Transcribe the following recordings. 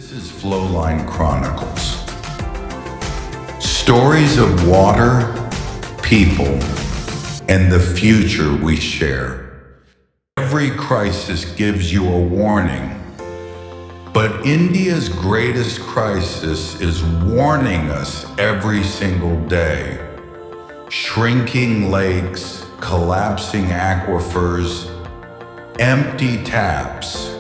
This is Flowline Chronicles. Stories of water, people, and the future we share. Every crisis gives you a warning, but India's greatest crisis is warning us every single day. Shrinking lakes, collapsing aquifers, empty taps.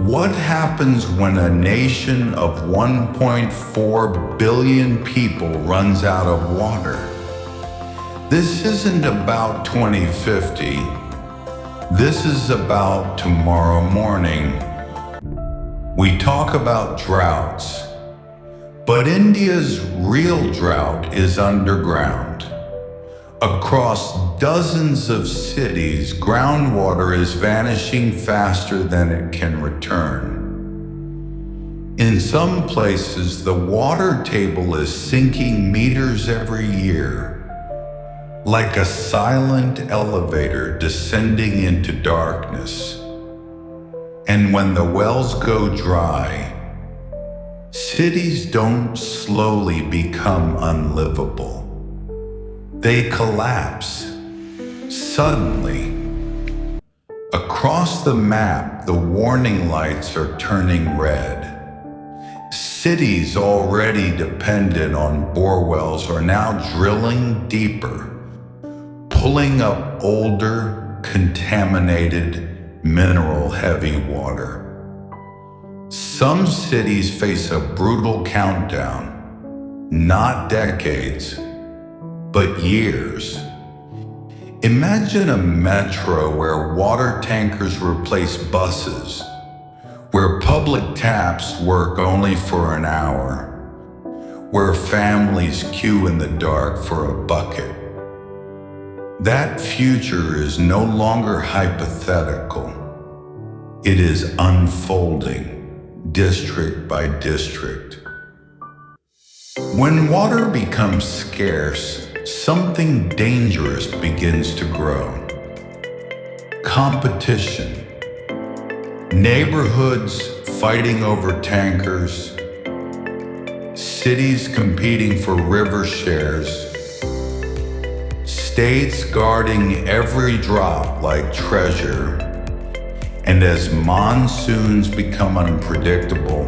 What happens when a nation of 1.4 billion people runs out of water? This isn't about 2050. This is about tomorrow morning. We talk about droughts, but India's real drought is underground. Across dozens of cities, groundwater is vanishing faster than it can return. In some places, the water table is sinking meters every year, like a silent elevator descending into darkness. And when the wells go dry, cities don't slowly become unlivable. They collapse, suddenly. Across the map, the warning lights are turning red. Cities already dependent on borewells are now drilling deeper, pulling up older, contaminated, mineral-heavy water. Some cities face a brutal countdown, not decades, but years. Imagine a metro where water tankers replace buses, where public taps work only for an hour, where families queue in the dark for a bucket. That future is no longer hypothetical. It is unfolding, district by district. When water becomes scarce, something dangerous begins to grow. Competition. Neighborhoods fighting over tankers. Cities competing for river shares. States guarding every drop like treasure. And as monsoons become unpredictable,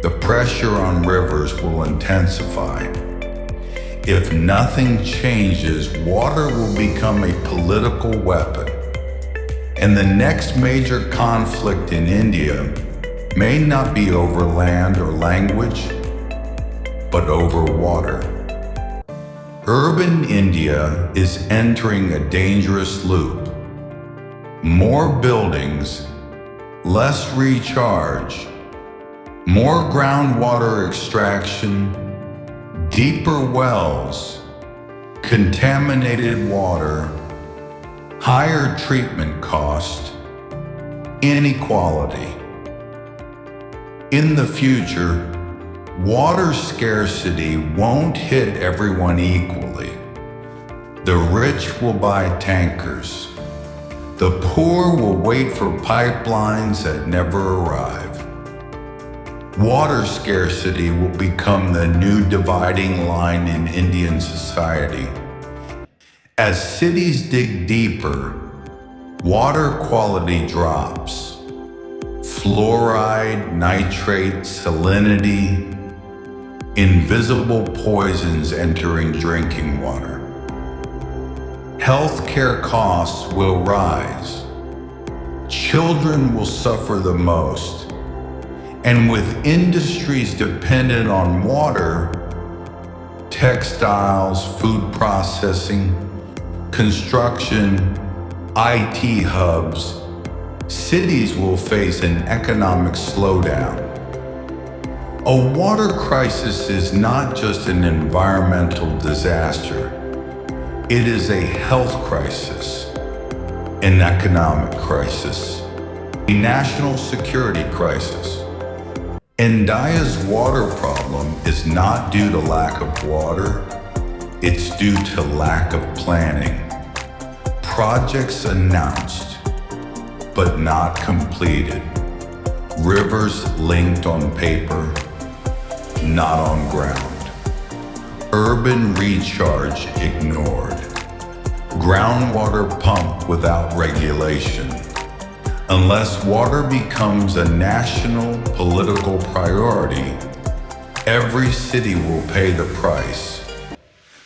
the pressure on rivers will intensify. If nothing changes, water will become a political weapon. And the next major conflict in India may not be over land or language, but over water. Urban India is entering a dangerous loop. More buildings, less recharge, more groundwater extraction, deeper wells, contaminated water, higher treatment cost, inequality. In the future, water scarcity won't hit everyone equally. The rich will buy tankers. The poor will wait for pipelines that never arrive. Water scarcity will become the new dividing line in Indian society. As cities dig deeper, water quality drops. Fluoride, nitrate, salinity, invisible poisons entering drinking water. Healthcare costs will rise. Children will suffer the most. And with industries dependent on water, textiles, food processing, construction, IT hubs, cities will face an economic slowdown. A water crisis is not just an environmental disaster. It is a health crisis, an economic crisis, a national security crisis. India's water problem is not due to lack of water, it's due to lack of planning. Projects announced, but not completed. Rivers linked on paper, not on ground. Urban recharge ignored. Groundwater pumped without regulation. Unless water becomes a national political priority, every city will pay the price.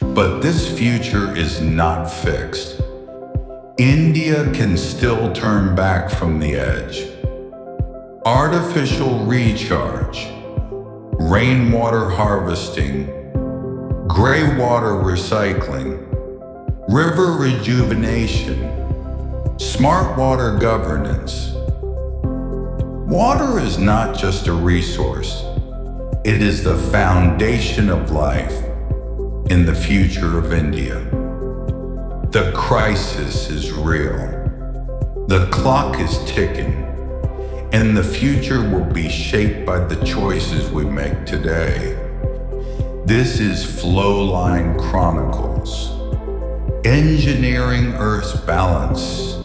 But this future is not fixed. India can still turn back from the edge. Artificial recharge, rainwater harvesting, gray water recycling, river rejuvenation, smart water governance. Water is not just a resource. It is the foundation of life in the future of India. The crisis is real. The clock is ticking, and the future will be shaped by the choices we make today. This is Flowline Chronicles, engineering Earth's balance.